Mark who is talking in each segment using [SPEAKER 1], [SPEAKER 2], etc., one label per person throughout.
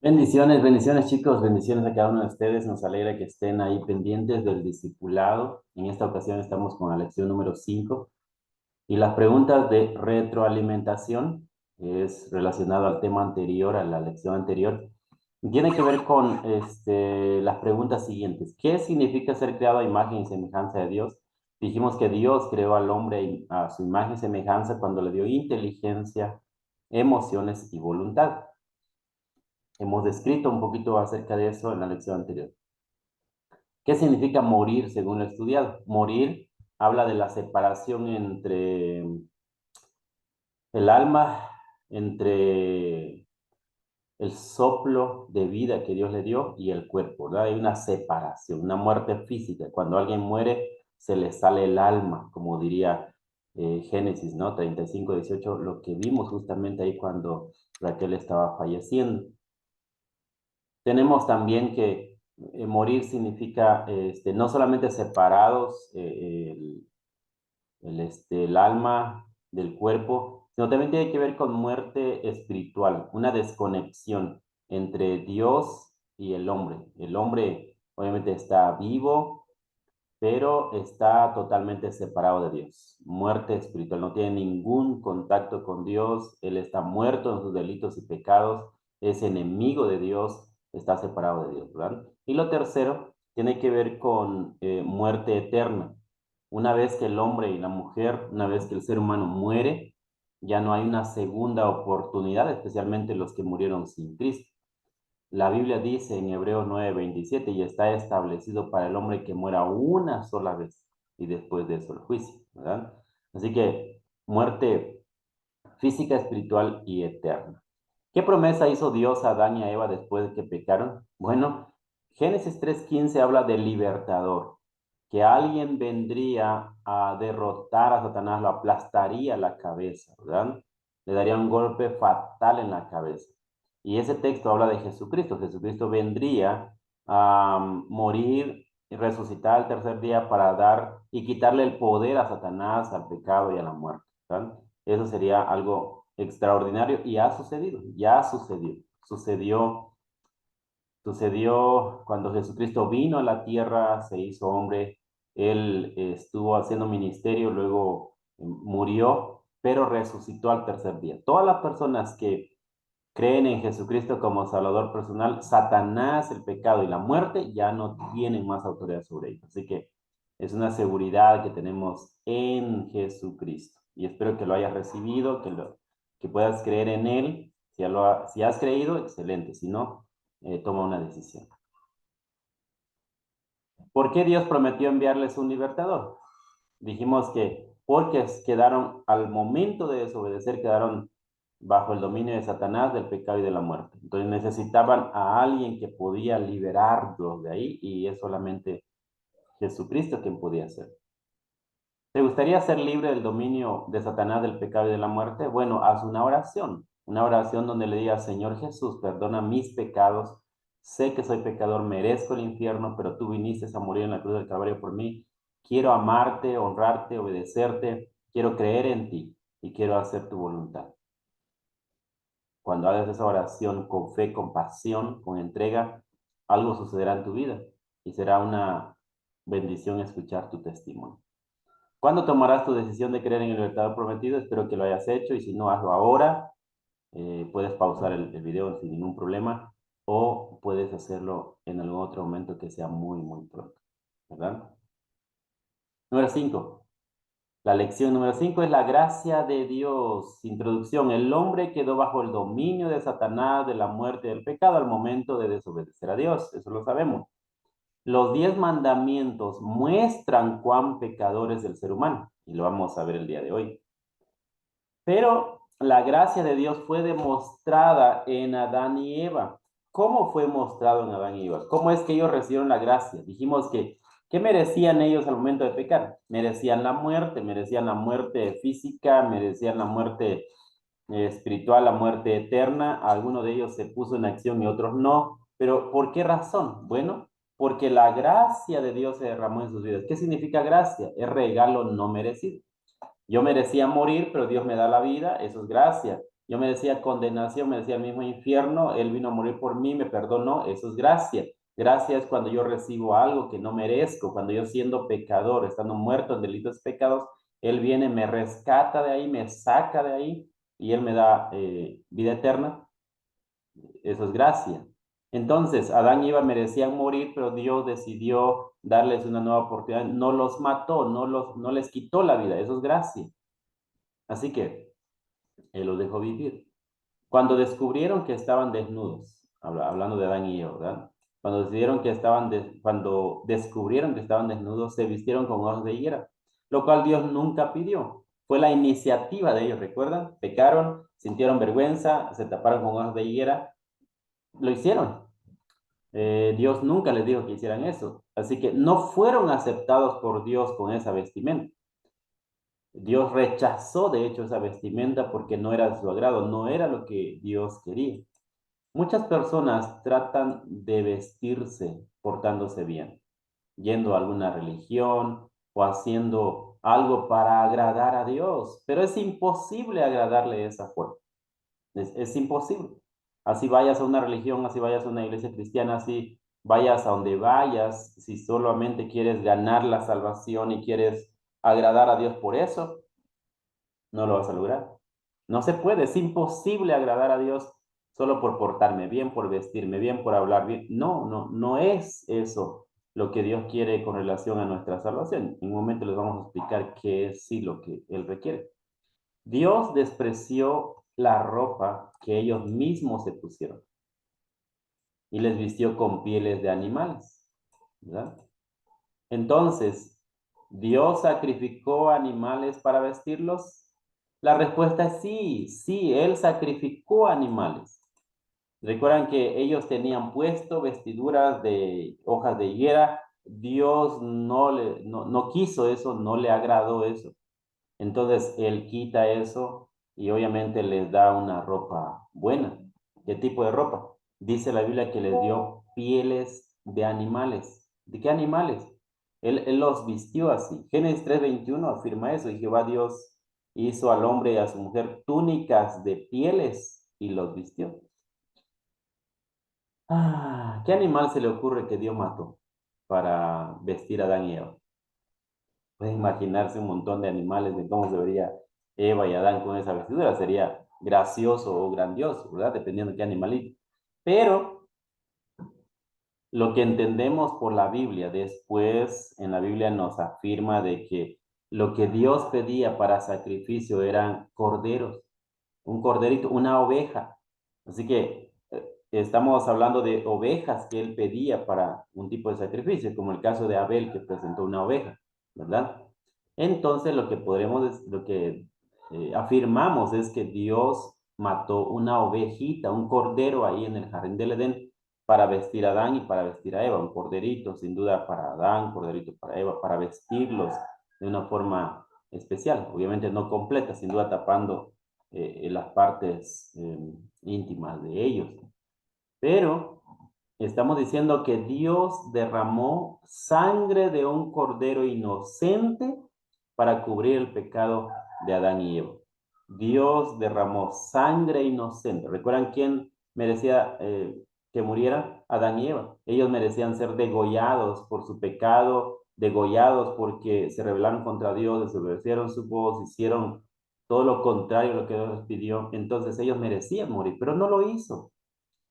[SPEAKER 1] Bendiciones, bendiciones chicos, bendiciones a cada uno de ustedes. Nos alegra que estén ahí pendientes del discipulado. En esta ocasión estamos con la lección número 5 y las preguntas de retroalimentación es relacionado al tema anterior, a la lección anterior. Tiene que ver con las preguntas siguientes. ¿Qué significa ser creado a imagen y semejanza de Dios? Dijimos que Dios creó al hombre a su imagen y semejanza cuando le dio inteligencia, emociones y voluntad. Hemos descrito un poquito acerca de eso en la lección anterior. ¿Qué significa morir según lo estudiado? Morir habla de la separación entre el alma, entre el soplo de vida que Dios le dio y el cuerpo, ¿verdad? Hay una separación, una muerte física. Cuando alguien muere, se le sale el alma, como diría Génesis, ¿no? 35:18, lo que vimos justamente ahí cuando Raquel estaba falleciendo. Tenemos también que morir significa no solamente separados el alma del cuerpo, sino también tiene que ver con muerte espiritual, una desconexión entre Dios y el hombre. El hombre obviamente está vivo, pero está totalmente separado de Dios. Muerte espiritual, no tiene ningún contacto con Dios, él está muerto en sus delitos y pecados, es enemigo de Dios, está separado de Dios, ¿verdad? Y lo tercero tiene que ver con muerte eterna. Una vez que el hombre y la mujer, una vez que el ser humano muere, ya no hay una segunda oportunidad, especialmente los que murieron sin Cristo. La Biblia dice en Hebreos 9:27, y está establecido para el hombre que muera una sola vez y después de eso el juicio, ¿verdad? Así que muerte física, espiritual y eterna. ¿Qué promesa hizo Dios a Adán y a Eva después de que pecaron? Bueno, Génesis 3:15 habla del libertador, que alguien vendría a derrotar a Satanás, lo aplastaría la cabeza, ¿verdad? Le daría un golpe fatal en la cabeza. Y ese texto habla de Jesucristo. Jesucristo vendría a morir y resucitar al tercer día para dar y quitarle el poder a Satanás, al pecado y a la muerte, ¿verdad? Eso sería algo extraordinario y ha sucedido, ya sucedió. Sucedió cuando Jesucristo vino a la tierra, se hizo hombre, él estuvo haciendo ministerio, luego murió, pero resucitó al tercer día. Todas las personas que creen en Jesucristo como Salvador personal, Satanás, el pecado y la muerte ya no tienen más autoridad sobre ellos. Así que es una seguridad que tenemos en Jesucristo. Y espero que lo hayas recibido, que puedas creer en Él. Si has creído, excelente. Si no, toma una decisión. ¿Por qué Dios prometió enviarles un libertador? Dijimos que porque quedaron, al momento de desobedecer, quedaron bajo el dominio de Satanás, del pecado y de la muerte. Entonces necesitaban a alguien que podía liberarlos de ahí y es solamente Jesucristo quien podía hacer. ¿Te gustaría ser libre del dominio de Satanás, del pecado y de la muerte? Bueno, haz una oración donde le digas, Señor Jesús, perdona mis pecados, sé que soy pecador, merezco el infierno, pero tú viniste a morir en la cruz del Calvario por mí. Quiero amarte, honrarte, obedecerte, quiero creer en ti y quiero hacer tu voluntad. Cuando hagas esa oración con fe, con pasión, con entrega, algo sucederá en tu vida y será una bendición escuchar tu testimonio. ¿Cuándo tomarás tu decisión de creer en el libertador prometido? Espero que lo hayas hecho y si no, hazlo ahora. Puedes pausar el video sin ningún problema o puedes hacerlo en algún otro momento que sea muy, muy pronto, ¿verdad? Número 5. La lección número 5 es la gracia de Dios. Introducción. El hombre quedó bajo el dominio de Satanás, de la muerte y del pecado al momento de desobedecer a Dios. Eso lo sabemos. Los 10 mandamientos muestran cuán pecador es el ser humano y lo vamos a ver el día de hoy. Pero la gracia de Dios fue demostrada en Adán y Eva. ¿Cómo fue mostrado en Adán y Eva? ¿Cómo es que ellos recibieron la gracia? Dijimos que, ¿qué merecían ellos al momento de pecar? Merecían la muerte física, merecían la muerte espiritual, la muerte eterna. Alguno de ellos se puso en acción y otros no. Pero ¿por qué razón? Bueno, porque la gracia de Dios se derramó en sus vidas. ¿Qué significa gracia? Es regalo no merecido. Yo merecía morir, pero Dios me da la vida, eso es gracia. Yo merecía condenación, merecía el mismo infierno, Él vino a morir por mí, me perdonó, eso es gracia. Gracia es cuando yo recibo algo que no merezco, cuando yo siendo pecador, estando muerto en delitos y pecados, Él viene, me rescata de ahí, me saca de ahí y Él me da vida eterna. Eso es gracia. Entonces, Adán y Eva merecían morir, pero Dios decidió darles una nueva oportunidad. No los mató, no les quitó la vida. Eso es gracia. Así que Él los dejó vivir. Cuando descubrieron que estaban desnudos, hablando de Adán y Eva, ¿verdad? Cuando descubrieron que estaban desnudos, se vistieron con hojas de higuera, lo cual Dios nunca pidió. Fue la iniciativa de ellos, ¿recuerdan? Pecaron, sintieron vergüenza, se taparon con hojas de higuera, lo hicieron. Dios nunca les dijo que hicieran eso. Así que no fueron aceptados por Dios con esa vestimenta. Dios rechazó, de hecho, esa vestimenta porque no era de su agrado, no era lo que Dios quería. Muchas personas tratan de vestirse portándose bien, yendo a alguna religión o haciendo algo para agradar a Dios, pero es imposible agradarle de esa forma. Es imposible. Así vayas a una religión, así vayas a una iglesia cristiana, así vayas a donde vayas, si solamente quieres ganar la salvación y quieres agradar a Dios por eso, no lo vas a lograr. No se puede, es imposible agradar a Dios solo por portarme bien, por vestirme bien, por hablar bien. No, no, no es eso lo que Dios quiere con relación a nuestra salvación. En un momento les vamos a explicar qué es sí lo que Él requiere. Dios despreció la ropa que ellos mismos se pusieron y les vistió con pieles de animales, ¿verdad? Entonces, ¿Dios sacrificó animales para vestirlos? La respuesta es sí, sí, Él sacrificó animales. Recuerdan que ellos tenían puesto vestiduras de hojas de higuera. Dios no quiso eso, no le agradó eso. Entonces Él quita eso y obviamente les da una ropa buena. ¿Qué tipo de ropa? Dice la Biblia que les dio pieles de animales. ¿De qué animales? Él los vistió así. Génesis 3:21 afirma eso. Y Jehová Dios hizo al hombre y a su mujer túnicas de pieles y los vistió. ¿Qué animal se le ocurre que Dios mató para vestir a Adán y Eva? Pueden imaginarse un montón de animales de cómo se vería Eva y Adán con esa vestidura. Sería gracioso o grandioso, ¿verdad? Dependiendo de qué animalito. Pero lo que entendemos por la Biblia, después en la Biblia nos afirma de que lo que Dios pedía para sacrificio eran corderos, un corderito, una oveja. Así que estamos hablando de ovejas que él pedía para un tipo de sacrificio, como el caso de Abel que presentó una oveja, ¿verdad? Entonces lo que afirmamos es que Dios mató una ovejita, un cordero ahí en el jardín del Edén para vestir a Adán y para vestir a Eva, un corderito sin duda para Adán, corderito para Eva, para vestirlos de una forma especial, obviamente no completa, sin duda tapando las partes íntimas de ellos. Pero estamos diciendo que Dios derramó sangre de un cordero inocente para cubrir el pecado de Adán y Eva. Dios derramó sangre inocente. ¿Recuerdan quién merecía que muriera? Adán y Eva. Ellos merecían ser degollados por su pecado, degollados porque se rebelaron contra Dios, desobedecieron su voz, hicieron todo lo contrario a lo que Dios les pidió. Entonces ellos merecían morir, pero no lo hizo.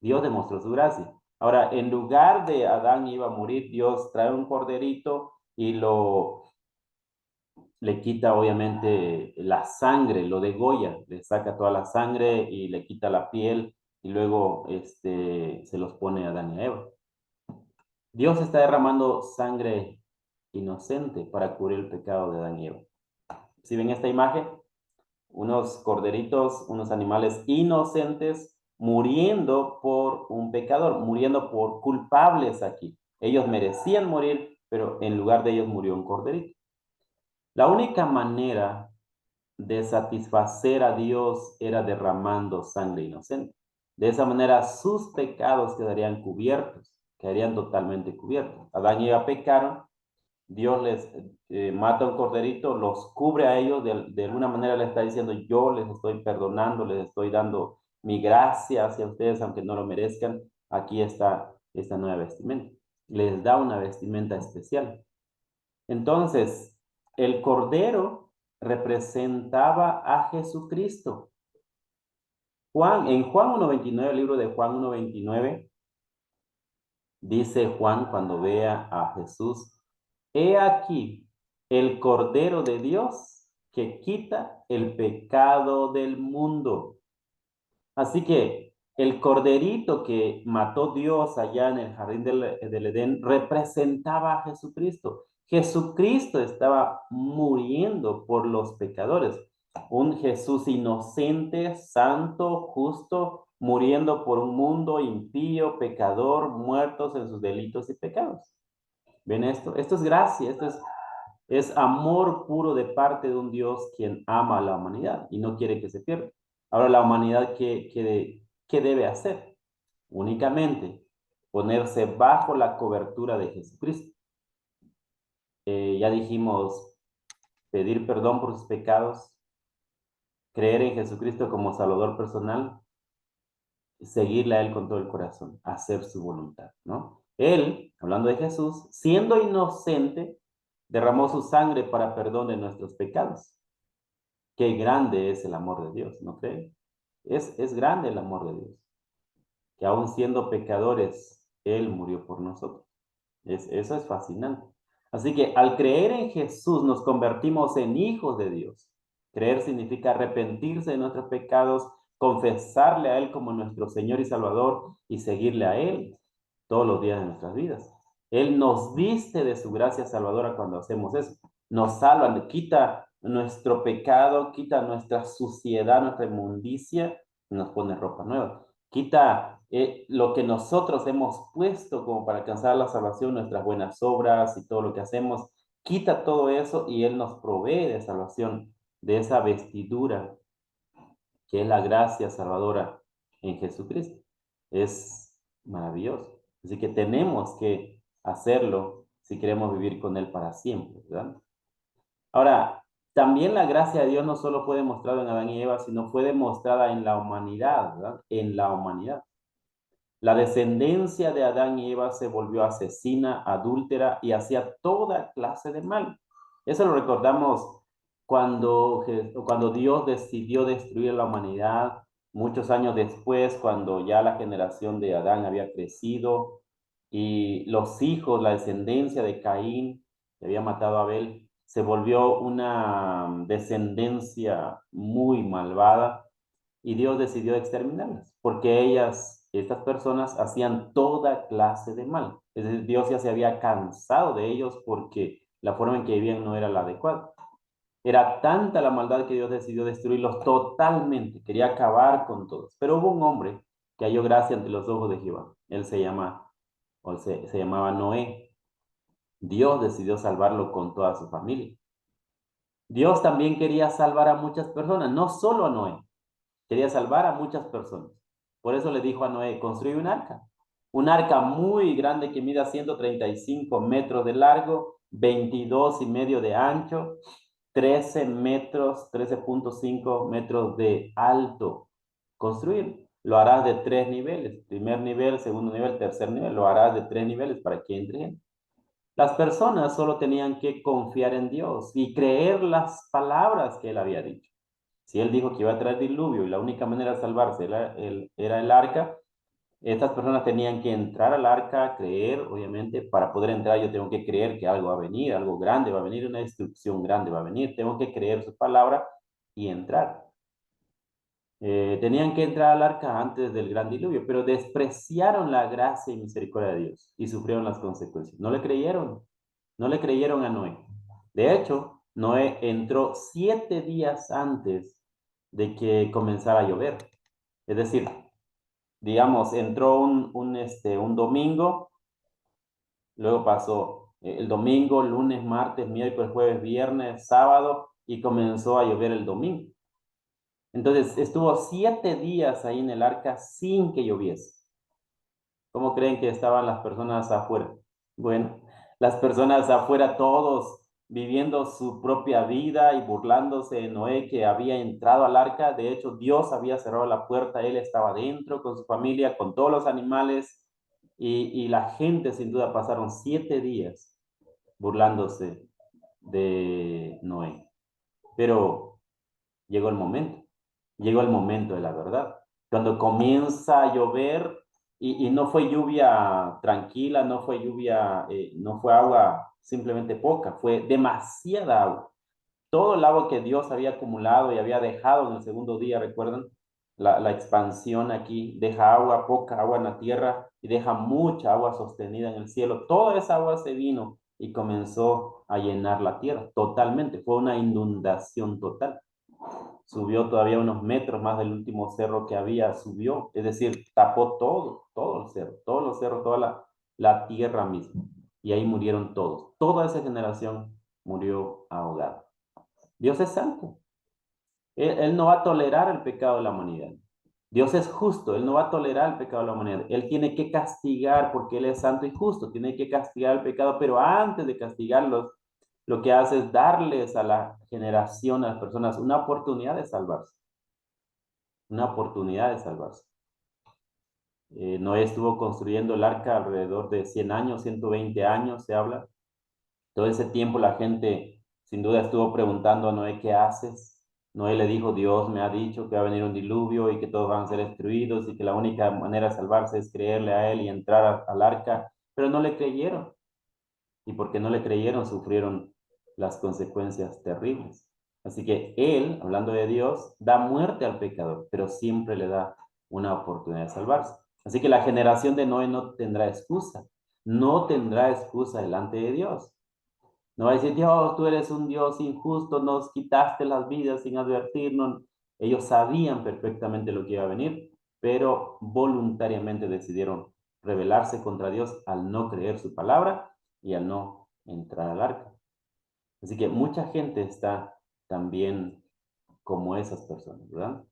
[SPEAKER 1] Dios demostró su gracia. Ahora, en lugar de Adán iba a morir, Dios trae un corderito y le quita obviamente la sangre, lo degolla, le saca toda la sangre y le quita la piel y luego se los pone a Adán y a Eva. Dios está derramando sangre inocente para cubrir el pecado de Adán y Eva. Si ven esta imagen, unos corderitos, unos animales inocentes muriendo por un pecador, muriendo por culpables aquí. Ellos merecían morir, pero en lugar de ellos murió un corderito. La única manera de satisfacer a Dios era derramando sangre inocente. De esa manera sus pecados quedarían cubiertos, quedarían totalmente cubiertos. Adán y Eva pecaron Dios les mata un corderito, los cubre a ellos, de alguna manera le está diciendo, yo les estoy perdonando, les estoy dando mi gracia hacia ustedes, aunque no lo merezcan. Aquí está esta nueva vestimenta. Les da una vestimenta especial. Entonces, el cordero representaba a Jesucristo. En Juan 1.29, el libro de Juan 1.29, dice Juan cuando vea a Jesús, he aquí el Cordero de Dios que quita el pecado del mundo. Así que el corderito que mató Dios allá en el jardín del Edén representaba a Jesucristo. Jesucristo estaba muriendo por los pecadores. Un Jesús inocente, santo, justo, muriendo por un mundo impío, pecador, muertos en sus delitos y pecados. ¿Ven esto? Esto es gracia, es amor puro de parte de un Dios quien ama a la humanidad y no quiere que se pierda. Ahora, la humanidad, ¿qué debe hacer? Únicamente ponerse bajo la cobertura de Jesucristo. Ya dijimos, pedir perdón por sus pecados, creer en Jesucristo como Salvador personal, seguirle a Él con todo el corazón, hacer su voluntad, ¿no? Él, hablando de Jesús, siendo inocente, derramó su sangre para perdón de nuestros pecados. Qué grande es el amor de Dios, ¿no creen? Es grande el amor de Dios, que aún siendo pecadores, Él murió por nosotros. Eso es fascinante. Así que al creer en Jesús nos convertimos en hijos de Dios. Creer significa arrepentirse de nuestros pecados, confesarle a Él como nuestro Señor y Salvador y seguirle a Él todos los días de nuestras vidas. Él nos viste de su gracia salvadora cuando hacemos eso. Nos salva, quita nuestro pecado, quita nuestra suciedad, nuestra inmundicia y nos pone ropa nueva. Quita lo que nosotros hemos puesto como para alcanzar la salvación, nuestras buenas obras y todo lo que hacemos. Quita todo eso y Él nos provee de salvación, de esa vestidura que es la gracia salvadora en Jesucristo. Es maravilloso. Así que tenemos que hacerlo si queremos vivir con Él para siempre, ¿verdad? Ahora, también la gracia de Dios no solo fue demostrada en Adán y Eva, sino fue demostrada en la humanidad, ¿verdad? En la humanidad. La descendencia de Adán y Eva se volvió asesina, adúltera y hacía toda clase de mal. Eso lo recordamos cuando Dios decidió destruir la humanidad, muchos años después, cuando ya la generación de Adán había crecido y los hijos, la descendencia de Caín, que había matado a Abel, se volvió una descendencia muy malvada y Dios decidió exterminarlas, porque estas personas hacían toda clase de mal. Es decir, Dios ya se había cansado de ellos porque la forma en que vivían no era la adecuada. Era tanta la maldad que Dios decidió destruirlos totalmente, quería acabar con todos. Pero hubo un hombre que halló gracia ante los ojos de Jehová. Él se llamaba Noé. Dios decidió salvarlo con toda su familia. Dios también quería salvar a muchas personas, no solo a Noé. Quería salvar a muchas personas. Por eso le dijo a Noé, construye un arca muy grande que mida 135 metros de largo, 22 y medio de ancho, 13 metros, 13.5 metros de alto. Construir. Lo harás de 3 niveles. Primer nivel, segundo nivel, tercer nivel. Lo harás de 3 niveles para que entre gente. Las personas solo tenían que confiar en Dios y creer las palabras que Él había dicho. Si Él dijo que iba a traer diluvio y la única manera de salvarse era el arca, estas personas tenían que entrar al arca, creer, obviamente, para poder entrar yo tengo que creer que algo va a venir, algo grande va a venir, una destrucción grande va a venir, tengo que creer su palabra y entrar. Tenían que entrar al arca antes del gran diluvio, pero despreciaron la gracia y misericordia de Dios y sufrieron las consecuencias. No le creyeron a Noé. De hecho, Noé entró 7 días antes de que comenzara a llover. Es decir, digamos, entró un domingo, luego pasó el domingo, lunes, martes, miércoles, jueves, viernes, sábado y comenzó a llover el domingo. Entonces estuvo 7 días ahí en el arca sin que lloviese. ¿Cómo creen que estaban las personas afuera? Bueno, las personas afuera, todos viviendo su propia vida y burlándose de Noé que había entrado al arca. De hecho, Dios había cerrado la puerta, él estaba dentro con su familia, con todos los animales, y la gente sin duda pasaron 7 días burlándose de Noé. Pero llegó el momento de la verdad. Cuando comienza a llover y no fue lluvia tranquila, no fue lluvia, no fue agua simplemente poca, fue demasiada agua. Todo el agua que Dios había acumulado y había dejado en el segundo día, recuerdan, la expansión aquí, deja agua, poca agua en la tierra y deja mucha agua sostenida en el cielo. Toda esa agua se vino y comenzó a llenar la tierra totalmente. Fue una inundación total. Subió todavía unos metros más del último cerro que había, subió, es decir, tapó todo el cerro, todos los cerros, toda la tierra misma. Y ahí murieron todos. Toda esa generación murió ahogada. Dios es santo. Él no va a tolerar el pecado de la humanidad. Dios es justo, Él no va a tolerar el pecado de la humanidad. Él tiene que castigar porque Él es santo y justo, tiene que castigar el pecado, pero antes de castigarlos, lo que hace es darles a la generación, a las personas, una oportunidad de salvarse, una oportunidad de salvarse. Noé estuvo construyendo el arca alrededor de 100 años, 120 años, se habla. Todo ese tiempo la gente sin duda estuvo preguntando a Noé, ¿qué haces? Noé le dijo, Dios me ha dicho que va a venir un diluvio y que todos van a ser destruidos y que la única manera de salvarse es creerle a él y entrar al arca, pero no le creyeron. Y porque no le creyeron, sufrieron las consecuencias terribles. Así que él, hablando de Dios, da muerte al pecador, pero siempre le da una oportunidad de salvarse. Así que la generación de Noé no tendrá excusa, no tendrá excusa delante de Dios. No va a decir, Dios, tú eres un Dios injusto, nos quitaste las vidas sin advertirnos. Ellos sabían perfectamente lo que iba a venir, pero voluntariamente decidieron rebelarse contra Dios al no creer su palabra y al no entrar al arca. Así que mucha gente está también como esas personas, ¿verdad?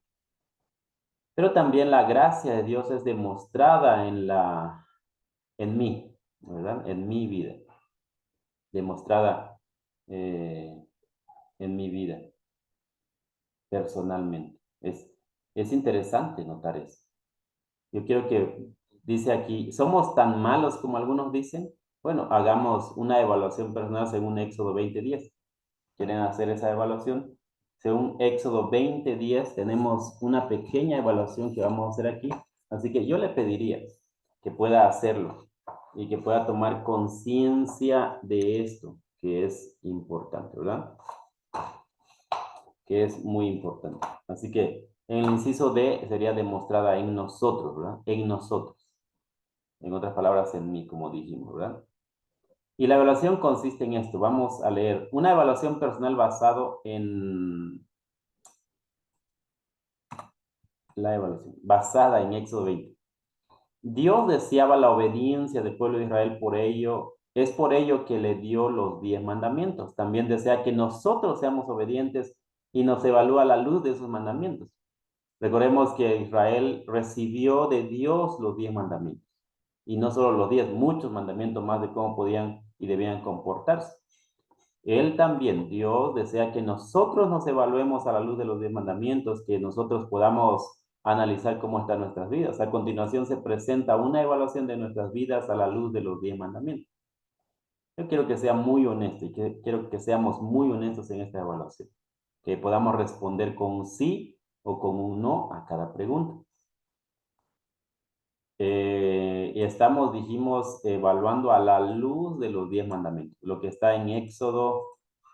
[SPEAKER 1] Pero también la gracia de Dios es demostrada en mí, ¿verdad? En mi vida, demostrada eh, en mi vida personalmente. Es interesante notar eso. Yo quiero que, dice aquí, ¿somos tan malos como algunos dicen? Bueno, hagamos una evaluación personal según Éxodo 20:10. ¿Quieren hacer esa evaluación? Según Éxodo 20:10 tenemos una pequeña evaluación que vamos a hacer aquí. Así que yo le pediría que pueda hacerlo y que pueda tomar conciencia de esto, que es importante, ¿verdad? Que es muy importante. Así que en el inciso D sería demostrada en nosotros, ¿verdad? En nosotros. En otras palabras, en mí, como dijimos, ¿verdad? Y la evaluación consiste en esto. Vamos a leer una evaluación personal basado en la evaluación, basada en Éxodo 20. Dios deseaba la obediencia del pueblo de Israel, por ello, es por ello que le dio los 10 mandamientos. También desea que nosotros seamos obedientes y nos evalúa a la luz de esos mandamientos. Recordemos que Israel recibió de Dios los 10 mandamientos. Y no solo los 10, muchos mandamientos más de cómo podían y debían comportarse. Él también, Dios, desea que nosotros nos evaluemos a la luz de los 10 mandamientos, que nosotros podamos analizar cómo están nuestras vidas. A continuación se presenta una evaluación de nuestras vidas a la luz de los 10 mandamientos. Yo quiero que sea muy honesto y quiero que seamos muy honestos en esta evaluación, que podamos responder con un sí o con un no a cada pregunta. Y estamos, dijimos, evaluando a la luz de los 10 mandamientos, lo que está en Éxodo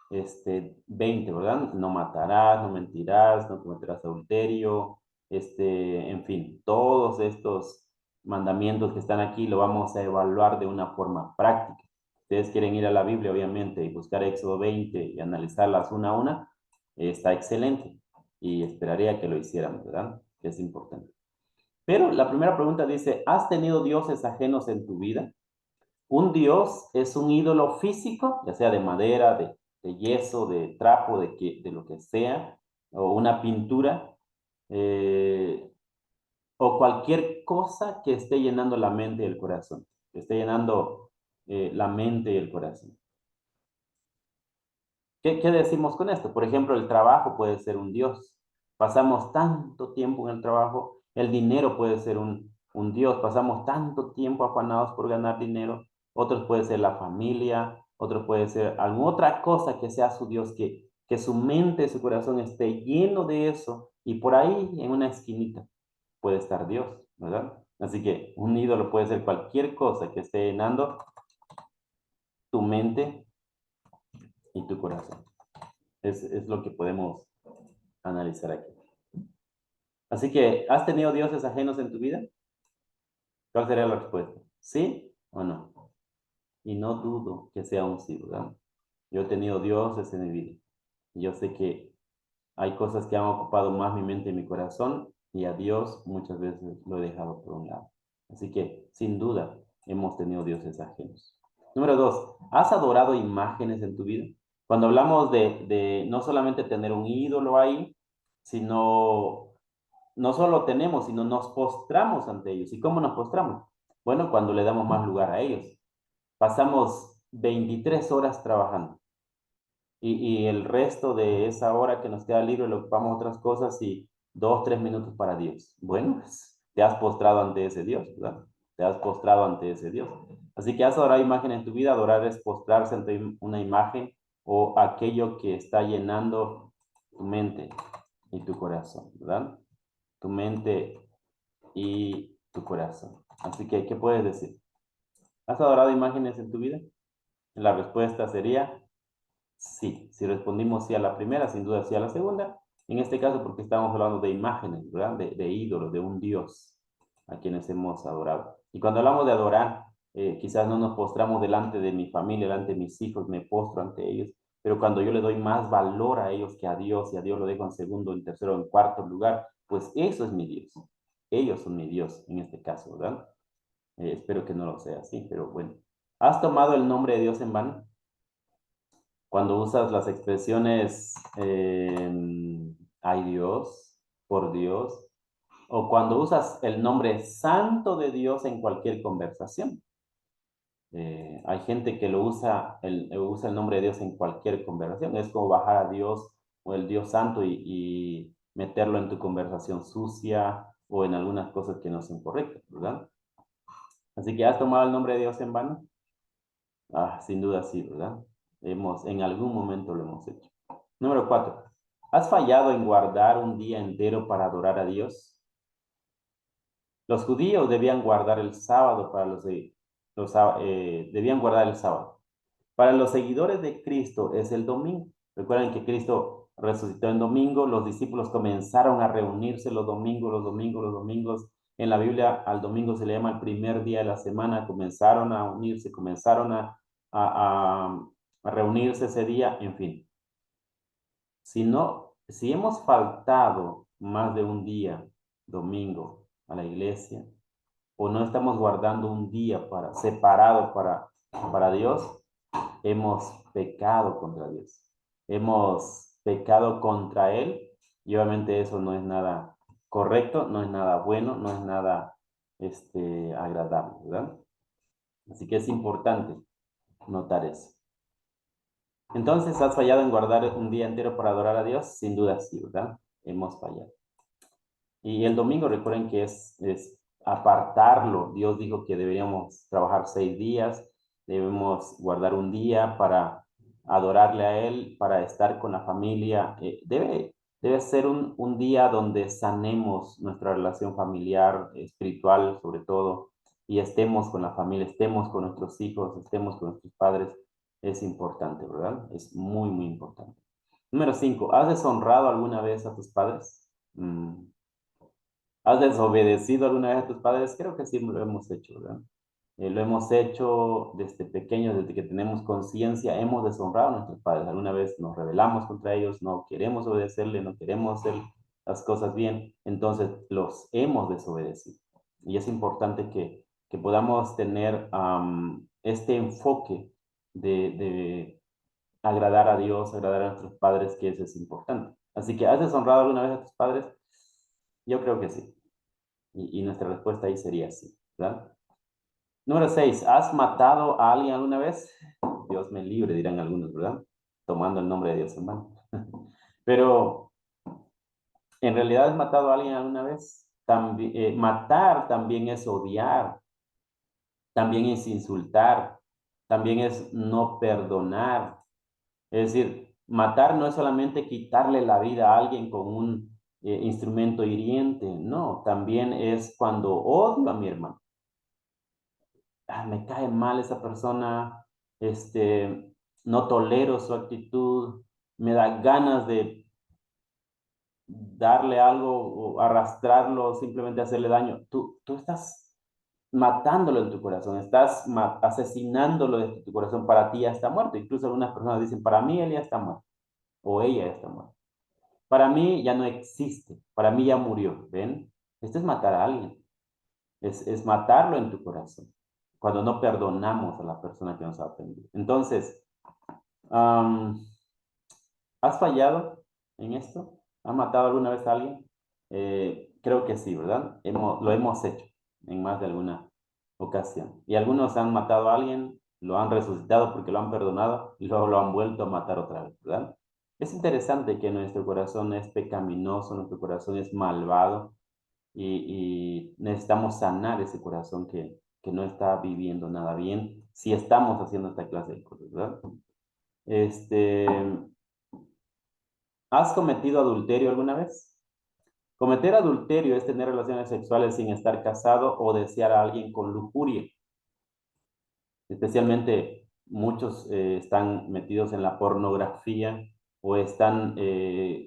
[SPEAKER 1] 20, ¿verdad? No matarás, no mentirás, no cometerás adulterio, en fin, todos estos mandamientos que están aquí lo vamos a evaluar de una forma práctica. Ustedes quieren ir a la Biblia, obviamente, y buscar Éxodo 20 y analizarlas una a una, está excelente y esperaría que lo hicieran, ¿verdad? Que es importante. Pero la primera pregunta dice, ¿has tenido dioses ajenos en tu vida? Un dios es un ídolo físico, ya sea de madera, de yeso, de trapo, de lo que sea, o una pintura, eh, o cualquier cosa que esté llenando la mente y el corazón, que esté llenando la mente y el corazón. ¿Qué decimos con esto? Por ejemplo, el trabajo puede ser un Dios. Pasamos tanto tiempo en el trabajo, el dinero puede ser un Dios. Pasamos tanto tiempo afanados por ganar dinero. Otros puede ser la familia, otros puede ser alguna otra cosa que sea su Dios, que su mente, su corazón esté lleno de eso. Y por ahí, en una esquinita, puede estar Dios, ¿verdad? Así que un ídolo puede ser cualquier cosa que esté llenando tu mente y tu corazón. Es lo que podemos analizar aquí. Así que, ¿has tenido dioses ajenos en tu vida? ¿Cuál sería la respuesta? ¿Sí o no? Y no dudo que sea un sí, ¿verdad? Yo he tenido dioses en mi vida. Yo sé que hay cosas que han ocupado más mi mente y mi corazón y a Dios muchas veces lo he dejado por un lado. Así que, sin duda, hemos tenido dioses ajenos. Número dos, ¿has adorado imágenes en tu vida? Cuando hablamos de no solamente tener un ídolo ahí, sino no solo tenemos, sino nos postramos ante ellos. ¿Y cómo nos postramos? Bueno, cuando le damos más lugar a ellos. Pasamos 23 horas trabajando y el resto de esa hora que nos queda libre lo ocupamos otras cosas y 2, 3 minutos para Dios. Bueno, pues, te has postrado ante ese Dios, ¿verdad? Te has postrado ante ese Dios. Así que has adorado imagen en tu vida. Adorar es postrarse ante una imagen o aquello que está llenando tu mente y tu corazón, ¿verdad? Tu mente y tu corazón. Así que, ¿qué puedes decir? ¿Has adorado imágenes en tu vida? La respuesta sería sí. Si respondimos sí a la primera, sin duda sí a la segunda. En este caso, porque estamos hablando de imágenes, ¿verdad? De ídolos, de un Dios a quienes hemos adorado. Y cuando hablamos de adorar, quizás no nos postramos delante de mi familia, delante de mis hijos, me postro ante ellos, pero cuando yo le doy más valor a ellos que a Dios y a Dios lo dejo en segundo, en tercero, en cuarto lugar, pues eso es mi Dios. Ellos son mi Dios en este caso, ¿verdad? Espero que no lo sea así, pero bueno. ¿Has tomado el nombre de Dios en vano? Cuando usas las expresiones hay Dios, por Dios, o cuando usas el nombre santo de Dios en cualquier conversación. Hay gente que usa el nombre de Dios en cualquier conversación. Es como bajar a Dios o el Dios santo y meterlo en tu conversación sucia o en algunas cosas que no son correctas, ¿verdad? Así que has tomado el nombre de Dios en vano. Ah, sin duda sí, ¿verdad? En algún momento lo hemos hecho. Número 4. ¿Has fallado en guardar un día entero para adorar a Dios? Los judíos debían guardar el sábado debían guardar el sábado. Para los seguidores de Cristo es el domingo. Recuerden que Cristo resucitó en domingo, los discípulos comenzaron a reunirse los domingos, los domingos, los domingos. En la Biblia al domingo se le llama el primer día de la semana, comenzaron a unirse, comenzaron a, a, a reunirse ese día, en fin. Si hemos faltado más de un día, domingo, a la iglesia, o no estamos guardando un día separado para Dios, hemos pecado contra Dios. Hemos pecado contra Él y obviamente eso no es nada correcto, no es nada bueno, no es nada agradable, ¿verdad? Así que es importante notar eso. Entonces, ¿has fallado en guardar un día entero para adorar a Dios? Sin duda sí, ¿verdad? Hemos fallado. Y el domingo, recuerden que es apartarlo. Dios dijo que deberíamos trabajar 6 días, debemos guardar un día para adorarle a Él, para estar con la familia. Debe ser un día donde sanemos nuestra relación familiar, espiritual sobre todo, y estemos con la familia, estemos con nuestros hijos, estemos con nuestros padres. Es importante, ¿verdad? Es muy, muy importante. Número 5. ¿Has deshonrado alguna vez a tus padres? ¿Has desobedecido alguna vez a tus padres? Creo que sí lo hemos hecho, ¿verdad? Lo hemos hecho desde pequeños, desde que tenemos conciencia, hemos deshonrado a nuestros padres. Alguna vez nos rebelamos contra ellos, no queremos obedecerle, no queremos hacer las cosas bien, entonces los hemos desobedecido. Y es importante que podamos tener este enfoque de agradar a Dios, agradar a nuestros padres, que eso es importante. Así que, ¿has deshonrado alguna vez a tus padres? Yo creo que sí. Y nuestra respuesta ahí sería sí, ¿verdad? Número 6, ¿has matado a alguien alguna vez? Dios me libre, dirán algunos, ¿verdad? Tomando el nombre de Dios en vano. Pero, ¿en realidad has matado a alguien alguna vez? Matar también es odiar, también es insultar, también es no perdonar. Es decir, matar no es solamente quitarle la vida a alguien con un instrumento hiriente, no, también es cuando odio a mi hermano. Me cae mal esa persona, no tolero su actitud, me da ganas de darle algo o arrastrarlo, simplemente hacerle daño. Tú estás matándolo en tu corazón, estás asesinándolo de tu corazón, para ti ya está muerto. Incluso algunas personas dicen, para mí él ya está muerto o ella ya está muerta. Para mí ya no existe, para mí ya murió, ¿ven? Esto es matar a alguien, es matarlo en tu corazón, cuando no perdonamos a la persona que nos ha ofendido. Entonces, um, ¿has fallado en esto? ¿Has matado alguna vez a alguien? Creo que sí, ¿verdad? Lo hemos hecho en más de alguna ocasión. Y algunos han matado a alguien, lo han resucitado porque lo han perdonado y luego lo han vuelto a matar otra vez, ¿verdad? Es interesante que nuestro corazón es pecaminoso, nuestro corazón es malvado y necesitamos sanar ese corazón que no está viviendo nada bien si estamos haciendo esta clase de cosas, ¿verdad? Este, ¿Has cometido adulterio alguna vez? Cometer adulterio es tener relaciones sexuales sin estar casado o desear a alguien con lujuria. Especialmente muchos están metidos en la pornografía o están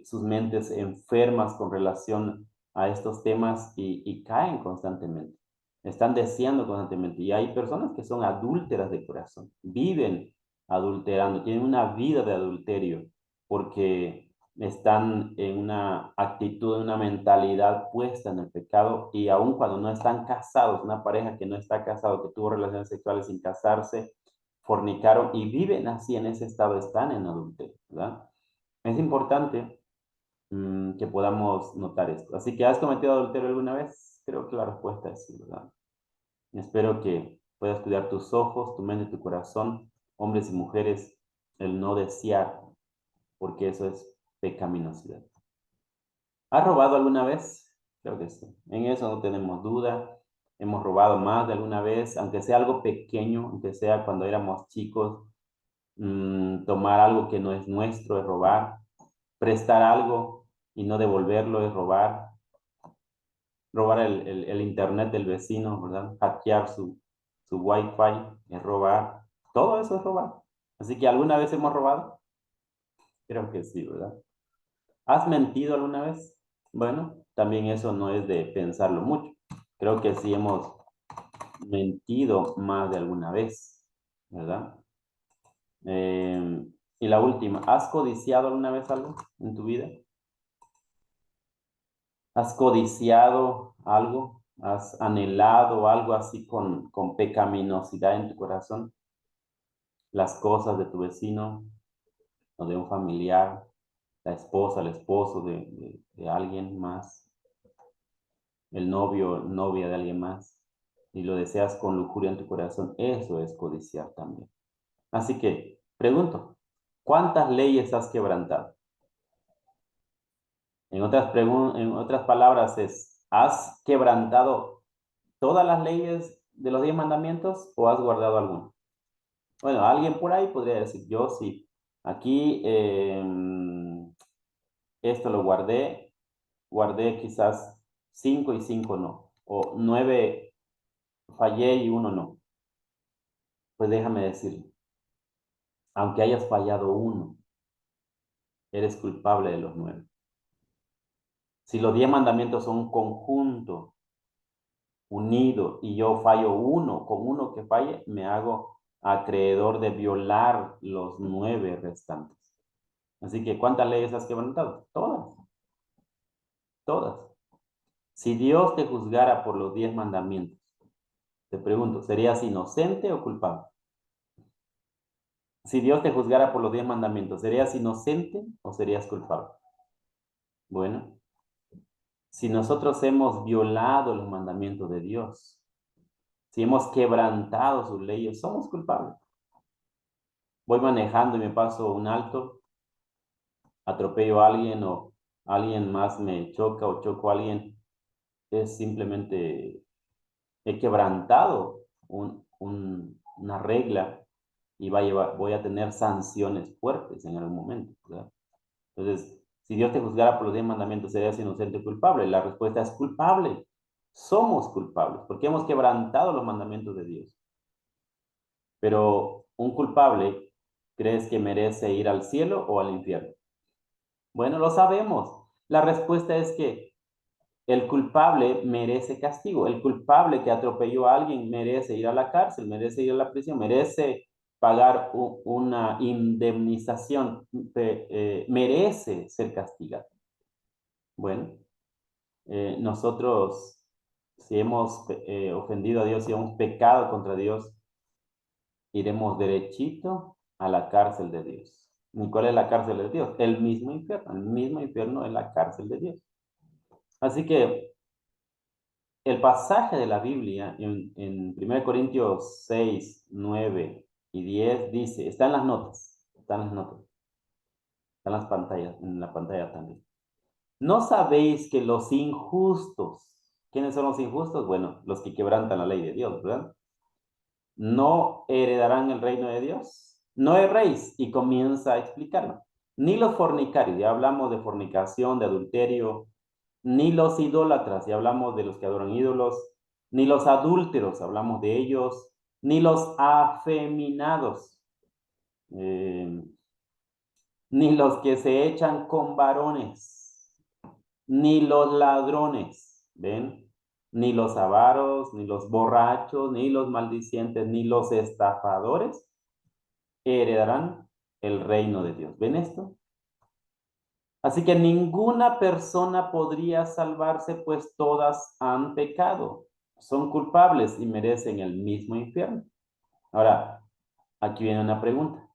[SPEAKER 1] sus mentes enfermas con relación a estos temas y caen constantemente. Están deseando constantemente. Y hay personas que son adúlteras de corazón, viven adulterando, tienen una vida de adulterio porque están en una actitud, en una mentalidad puesta en el pecado y aun cuando no están casados, una pareja que no está casado, que tuvo relaciones sexuales sin casarse, fornicaron y viven así en ese estado, están en adulterio, ¿verdad? Es importante que podamos notar esto. Así que, ¿has cometido adulterio alguna vez? Creo que la respuesta es sí, ¿verdad? Espero que puedas cuidar tus ojos, tu mente, tu corazón, hombres y mujeres, el no desear, porque eso es pecaminosidad. ¿Has robado alguna vez? Creo que sí. En eso no tenemos duda. Hemos robado más de alguna vez, aunque sea algo pequeño, aunque sea cuando éramos chicos. Tomar algo que no es nuestro es robar. Prestar algo y no devolverlo es robar. Robar el internet del vecino, ¿verdad? Hackear su wifi es robar. Todo eso es robar. Así que alguna vez hemos robado. Creo que sí, ¿verdad? ¿Has mentido alguna vez? Bueno, también eso no es de pensarlo mucho. Creo que sí hemos mentido más de alguna vez, ¿verdad? Y la última, ¿has codiciado alguna vez algo en tu vida? ¿Has codiciado algo? ¿Has anhelado algo así con pecaminosidad en tu corazón? Las cosas de tu vecino o de un familiar, la esposa, el esposo de alguien más, el novio, novia de alguien más, y lo deseas con lujuria en tu corazón, eso es codiciar también. Así que, pregunto, ¿cuántas leyes has quebrantado? En otras palabras es, ¿has quebrantado todas las leyes de los 10 mandamientos o has guardado alguno? Bueno, alguien por ahí podría decir, yo sí. Aquí esto lo guardé quizás 5 y 5 no, o 9 fallé y uno no. Pues déjame decir, aunque hayas fallado uno, eres culpable de los 9. Si los 10 mandamientos son un conjunto unido y yo fallo uno, con uno que falle, me hago acreedor de violar los 9 restantes. Así que, ¿cuántas leyes has quebrantado? Todas, todas. Si Dios te juzgara por los 10 mandamientos, te pregunto, ¿serías inocente o culpable? Si Dios te juzgara por los 10 mandamientos, ¿serías inocente o serías culpable? Bueno, si nosotros hemos violado los mandamientos de Dios, si hemos quebrantado sus leyes, somos culpables. Voy manejando y me paso un alto, atropello a alguien o alguien más me choca o choco a alguien, es simplemente he quebrantado una regla y voy a tener sanciones fuertes en algún momento, ¿verdad? Entonces, si Dios te juzgara por los 10 mandamientos, ¿serías inocente o culpable? La respuesta es culpable. Somos culpables porque hemos quebrantado los mandamientos de Dios. Pero un culpable, ¿crees que merece ir al cielo o al infierno? Bueno, lo sabemos. La respuesta es que el culpable merece castigo. El culpable que atropelló a alguien merece ir a la cárcel, merece ir a la prisión, merece pagar una indemnización, merece ser castigado. Bueno, nosotros, si hemos ofendido a Dios, si hemos pecado contra Dios, iremos derechito a la cárcel de Dios. ¿Y cuál es la cárcel de Dios? El mismo infierno es la cárcel de Dios. Así que el pasaje de la Biblia en 1 Corintios 6, 9 y 10 dice, está en las notas, están en las pantallas, en la pantalla también. ¿No sabéis que los injustos, quiénes son los injustos? Bueno, los que quebrantan la ley de Dios, ¿verdad? No heredarán el reino de Dios. No erréis, y comienza a explicarlo. Ni los fornicarios, ya hablamos de fornicación, de adulterio, ni los idólatras, ya hablamos de los que adoran ídolos, ni los adúlteros, hablamos de ellos, ni los afeminados, eh, ni los que se echan con varones, ni los ladrones, ¿ven? Ni los avaros, ni los borrachos, ni los maldicientes, ni los estafadores heredarán el reino de Dios. ¿Ven esto? Así que ninguna persona podría salvarse, pues todas han pecado, son culpables y merecen el mismo infierno. Ahora, aquí viene una pregunta.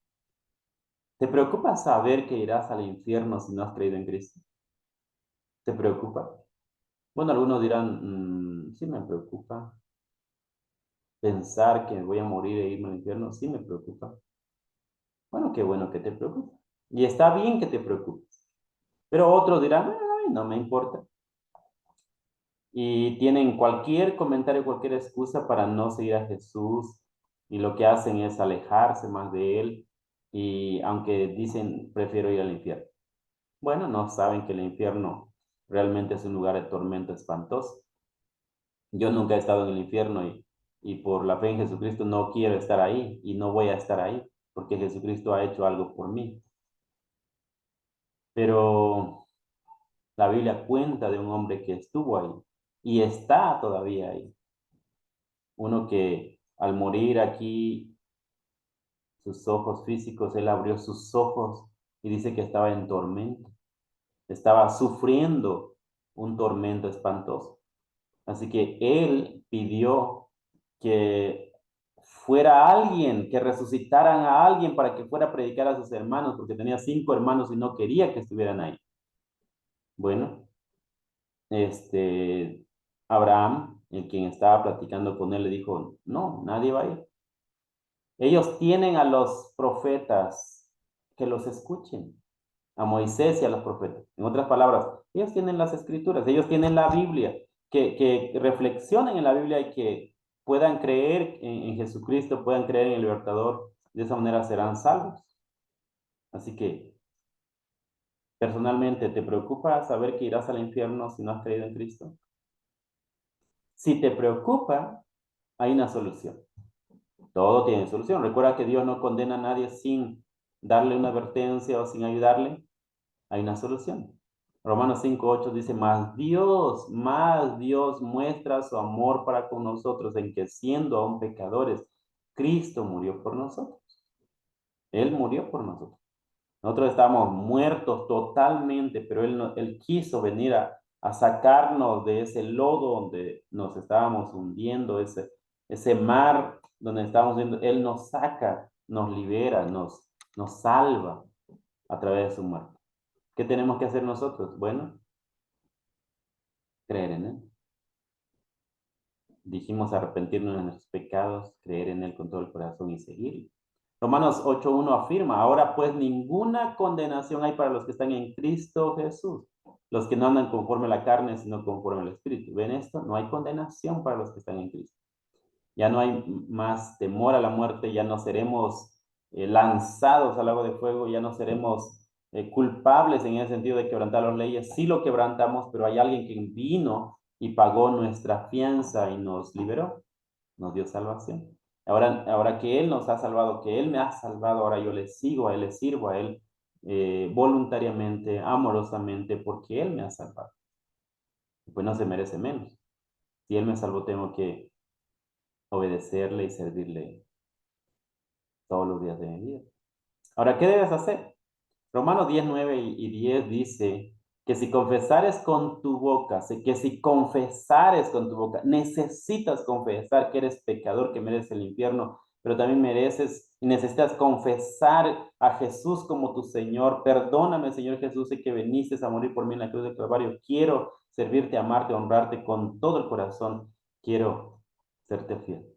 [SPEAKER 1] ¿Te preocupa saber que irás al infierno si no has creído en Cristo? ¿Te preocupa? Bueno, algunos dirán, sí me preocupa. Pensar que voy a morir e irme al infierno, sí me preocupa. Bueno, qué bueno que te preocupa. Y está bien que te preocupes. Pero otros dirán, "Ay, no me importa". Y tienen cualquier comentario, cualquier excusa para no seguir a Jesús y lo que hacen es alejarse más de él y aunque dicen prefiero ir al infierno. Bueno, no saben que el infierno realmente es un lugar de tormento espantoso. Yo nunca he estado en el infierno y por la fe en Jesucristo no quiero estar ahí y no voy a estar ahí porque Jesucristo ha hecho algo por mí. Pero la Biblia cuenta de un hombre que estuvo ahí y está todavía ahí. Uno que al morir aquí, sus ojos físicos, él abrió sus ojos y dice que estaba en tormento, estaba sufriendo un tormento espantoso. Así que él pidió que fuera alguien, que resucitaran a alguien para que fuera a predicar a sus hermanos, porque tenía 5 hermanos y no quería que estuvieran ahí. Bueno, este, Abraham, el quien estaba platicando con él, le dijo, no, nadie va a ir. Ellos tienen a los profetas que los escuchen, a Moisés y a los profetas. En otras palabras, ellos tienen las escrituras, ellos tienen la Biblia, que reflexionen en la Biblia y que puedan creer en Jesucristo, puedan creer en el libertador. De esa manera serán salvos. Así que, personalmente, ¿te preocupa saber que irás al infierno si no has creído en Cristo? Si te preocupa, hay una solución. Todo tiene solución. Recuerda que Dios no condena a nadie sin darle una advertencia o sin ayudarle. Hay una solución. Romanos 5:8 dice, más Dios muestra su amor para con nosotros en que siendo aún pecadores, Cristo murió por nosotros. Él murió por nosotros. Nosotros estábamos muertos totalmente, pero Él quiso venir a sacarnos de ese lodo donde nos estábamos hundiendo, ese mar donde estábamos viendo. Él nos saca, nos libera, nos salva a través de su muerte. ¿Qué tenemos que hacer nosotros? Bueno, creer en Él. dijimos arrepentirnos de nuestros pecados, creer en Él con todo el corazón y seguirlo. Romanos 8:1 afirma, ahora pues ninguna condenación hay para los que están en Cristo Jesús, los que no andan conforme a la carne, sino conforme al Espíritu. ¿Ven esto? No hay condenación para los que están en Cristo. Ya no hay más temor a la muerte, ya no seremos lanzados al lago de fuego, ya no seremos culpables en el sentido de quebrantar las leyes. Sí lo quebrantamos, pero hay alguien que vino y pagó nuestra fianza y nos liberó, nos dio salvación. Ahora que Él nos ha salvado, que Él me ha salvado, ahora yo le sigo a Él, le sirvo a Él voluntariamente, amorosamente, porque Él me ha salvado. Pues no se merece menos. Si Él me salvó, tengo que obedecerle y servirle todos los días de mi vida. Ahora, ¿qué debes hacer? Romanos 10, 9 y 10 dice que si confesares con tu boca, que si confesares con tu boca, necesitas confesar que eres pecador, que mereces el infierno, pero también mereces y necesitas confesar a Jesús como tu Señor. Perdóname, Señor Jesús, sé que viniste a morir por mí en la cruz del Calvario. Quiero servirte, amarte, honrarte con todo el corazón. Quiero serte fiel.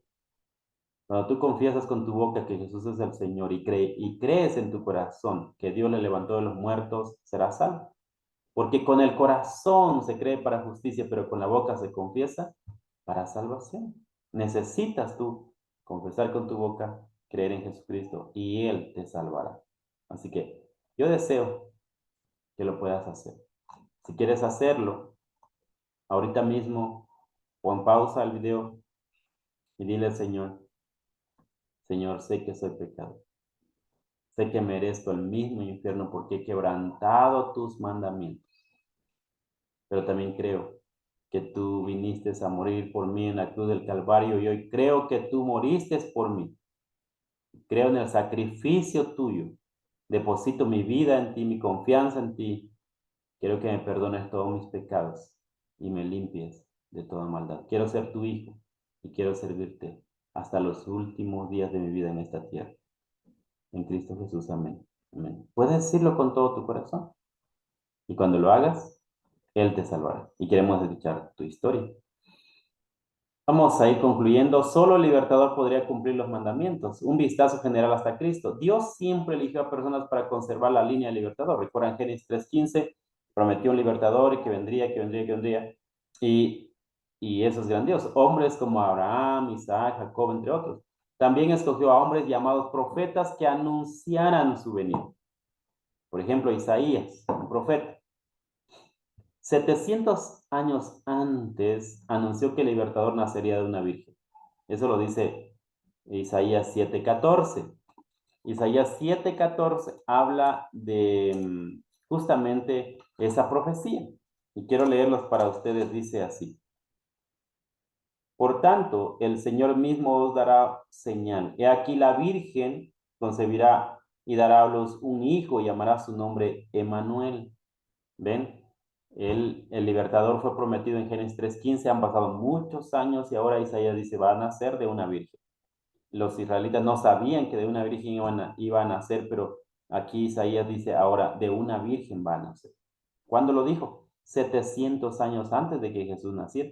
[SPEAKER 1] Cuando tú confiesas con tu boca que Jesús es el Señor y crees en tu corazón que Dios le levantó de los muertos, serás salvo. Porque con el corazón se cree para justicia, pero con la boca se confiesa para salvación. Necesitas tú confesar con tu boca, creer en Jesucristo y Él te salvará. Así que yo deseo que lo puedas hacer. Si quieres hacerlo, ahorita mismo pon pausa al video y dile al Señor, Señor, sé que soy pecador. Sé que merezco el mismo infierno porque he quebrantado tus mandamientos. Pero también creo que tú viniste a morir por mí en la cruz del Calvario y hoy creo que tú moriste por mí. Creo en el sacrificio tuyo. Deposito mi vida en ti, mi confianza en ti. Quiero que me perdones todos mis pecados y me limpies de toda maldad. Quiero ser tu hijo y quiero servirte hasta los últimos días de mi vida en esta tierra. En Cristo Jesús, amén. Amén. Puedes decirlo con todo tu corazón. Y cuando lo hagas, Él te salvará. Y queremos escuchar tu historia. Vamos a ir concluyendo. Solo el libertador podría cumplir los mandamientos. Un vistazo general hasta Cristo. Dios siempre eligió a personas para conservar la línea del libertador. Recuerdan Génesis 3:15, prometió un libertador y que vendría, que vendría, que vendría. Y, y eso es grandioso. Hombres como Abraham, Isaac, Jacob, entre otros. También escogió a hombres llamados profetas que anunciaran su venida. Por ejemplo, Isaías, un profeta. 700 años antes anunció que el libertador nacería de una virgen. Eso lo dice Isaías 7:14. Isaías 7:14 habla de justamente esa profecía. Y quiero leerlos para ustedes. Dice así. Por tanto, el Señor mismo os dará señal. He aquí la virgen concebirá y dará a luz un hijo y llamará su nombre Emmanuel. ¿Ven? El libertador fue prometido en Génesis 3:15, han pasado muchos años y ahora Isaías dice, va a nacer de una virgen. Los israelitas no sabían que de una virgen iba a nacer, pero aquí Isaías dice, ahora de una virgen va a nacer. ¿Cuándo lo dijo? 700 años antes de que Jesús naciera.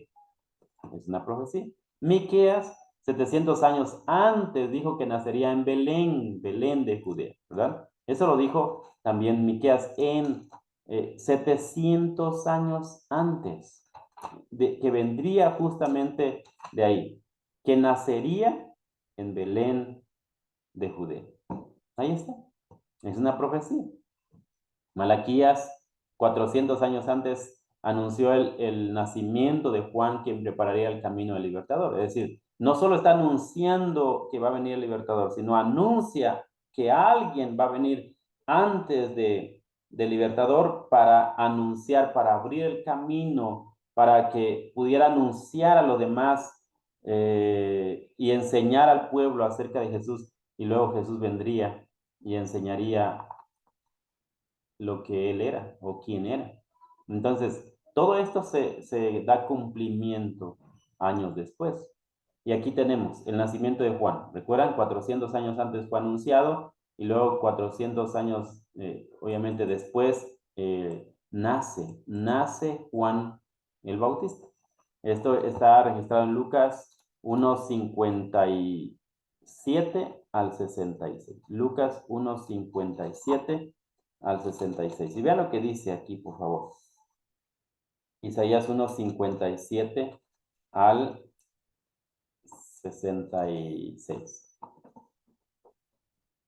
[SPEAKER 1] Es una profecía. Miqueas, 700 años antes, dijo que nacería en Belén, Belén de Judea, ¿verdad? Eso lo dijo también Miqueas en 700 años antes, que vendría justamente de ahí, que nacería en Belén de Judea. Ahí está, es una profecía. Malaquías, 400 años antes, anunció el nacimiento de Juan, quien prepararía el camino del libertador. Es decir, no solo está anunciando que va a venir el libertador, sino anuncia que alguien va a venir antes del libertador para anunciar, para abrir el camino, para que pudiera anunciar a los demás y enseñar al pueblo acerca de Jesús. Y luego Jesús vendría y enseñaría lo que él era o quién era. Entonces, todo esto se da cumplimiento años después. Y aquí tenemos el nacimiento de Juan. ¿Recuerdan? 400 años antes fue anunciado y luego 400 años, obviamente después, nace Juan el Bautista. Esto está registrado en Lucas 1:57 al 66. Lucas 1:57 al 66. Y vean lo que dice aquí, por favor. Isaías 1:57 al 66.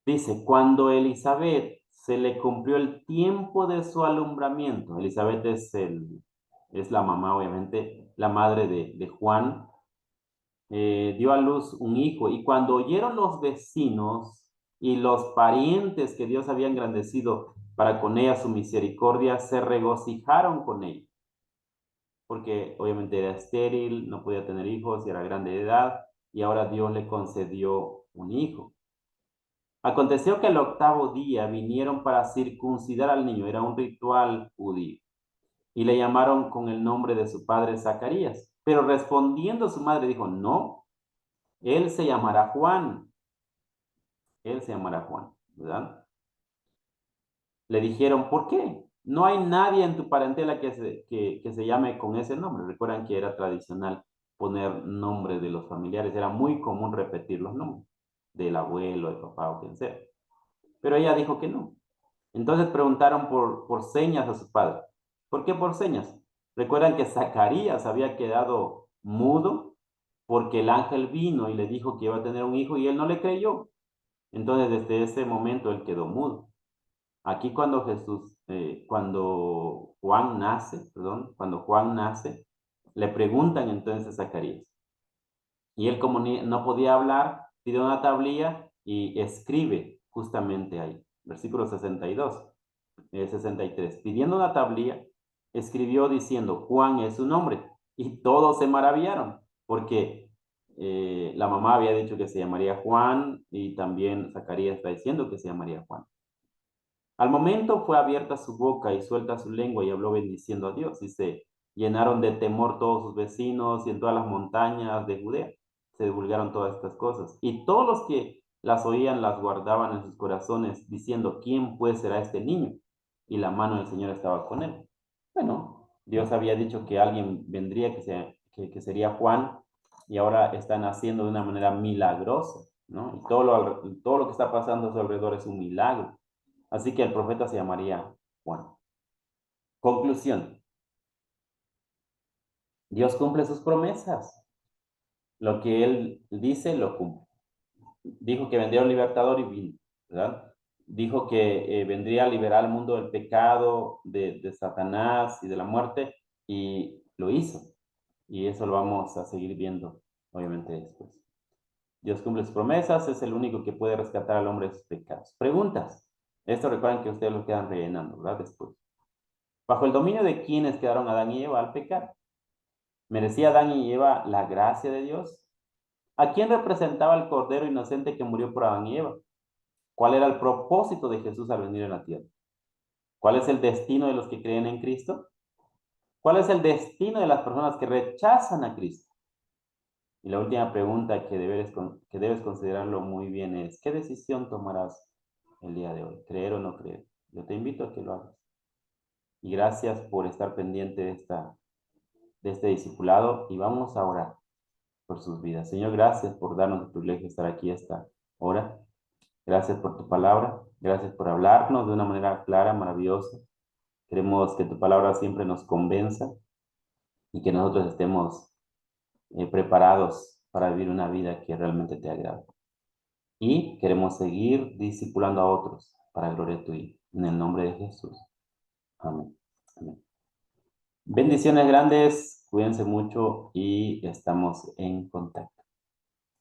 [SPEAKER 1] Dice, cuando Elizabeth se le cumplió el tiempo de su alumbramiento. Elizabeth es la mamá, obviamente, la madre de Juan. Dio a luz un hijo. Y cuando oyeron los vecinos y los parientes que Dios había engrandecido para con ella su misericordia, se regocijaron con ella. Porque obviamente era estéril, no podía tener hijos y era grande de edad. Y ahora Dios le concedió un hijo. Aconteció que el octavo día vinieron para circuncidar al niño, era un ritual judío, y le llamaron con el nombre de su padre Zacarías. Pero respondiendo su madre dijo, no, él se llamará Juan, él se llamará Juan, ¿verdad? Le dijeron, ¿por qué? No hay nadie en tu parentela que se llame con ese nombre. Recuerdan que era tradicional poner nombre de los familiares, era muy común repetir los nombres del abuelo, del papá o quien sea. Pero ella dijo que no. Entonces preguntaron por señas a su padre. ¿Por qué por señas? Recuerdan que Zacarías había quedado mudo porque el ángel vino y le dijo que iba a tener un hijo y él no le creyó. Entonces desde ese momento él quedó mudo. Aquí cuando Juan nace, cuando Juan nace, le preguntan entonces a Zacarías. Y él como no podía hablar, pide una tablilla y escribe justamente ahí. Versículo 62. 63. Pidiendo una tablilla, escribió diciendo, Juan es su nombre. Y todos se maravillaron, porque la mamá había dicho que se llamaría Juan y también Zacarías está diciendo que se llamaría Juan. Al momento fue abierta su boca y suelta su lengua y habló bendiciendo a Dios. Y se llenaron de temor todos sus vecinos y en todas las montañas de Judea. Se divulgaron todas estas cosas. Y todos los que las oían las guardaban en sus corazones, diciendo, ¿quién pues será este niño? Y la mano del Señor estaba con él. Bueno, Dios había dicho que alguien vendría, que sería Juan, y ahora está naciendo de una manera milagrosa, ¿no? Y todo lo que está pasando a su alrededor es un milagro. Así que el profeta se llamaría Juan. Conclusión. Dios cumple sus promesas. Lo que Él dice, lo cumple. Dijo que vendría un libertador y vino, ¿verdad? Dijo que vendría a liberar al mundo del pecado, de Satanás y de la muerte, y lo hizo. Y eso lo vamos a seguir viendo, obviamente, después. Dios cumple sus promesas, es el único que puede rescatar al hombre de sus pecados. Preguntas. Esto recuerden que ustedes lo quedan rellenando, ¿verdad? Después. ¿Bajo el dominio de quiénes quedaron Adán y Eva al pecar? ¿Merecía Adán y Eva la gracia de Dios? ¿A quién representaba el Cordero inocente que murió por Adán y Eva? ¿Cuál era el propósito de Jesús al venir a la tierra? ¿Cuál es el destino de los que creen en Cristo? ¿Cuál es el destino de las personas que rechazan a Cristo? Y la última pregunta que debes considerarlo muy bien es, ¿qué decisión tomarás el día de hoy? ¿Creer o no creer? Yo te invito a que lo hagas. Y gracias por estar pendiente de este discipulado y vamos a orar por sus vidas. Señor, gracias por darnos el privilegio de estar aquí a esta hora. Gracias por tu palabra. Gracias por hablarnos de una manera clara, maravillosa. Queremos que tu palabra siempre nos convenza y que nosotros estemos preparados para vivir una vida que realmente te agrada. Y queremos seguir discipulando a otros para gloria tuya. En el nombre de Jesús. Amén. Amén. Bendiciones grandes, cuídense mucho y estamos en contacto.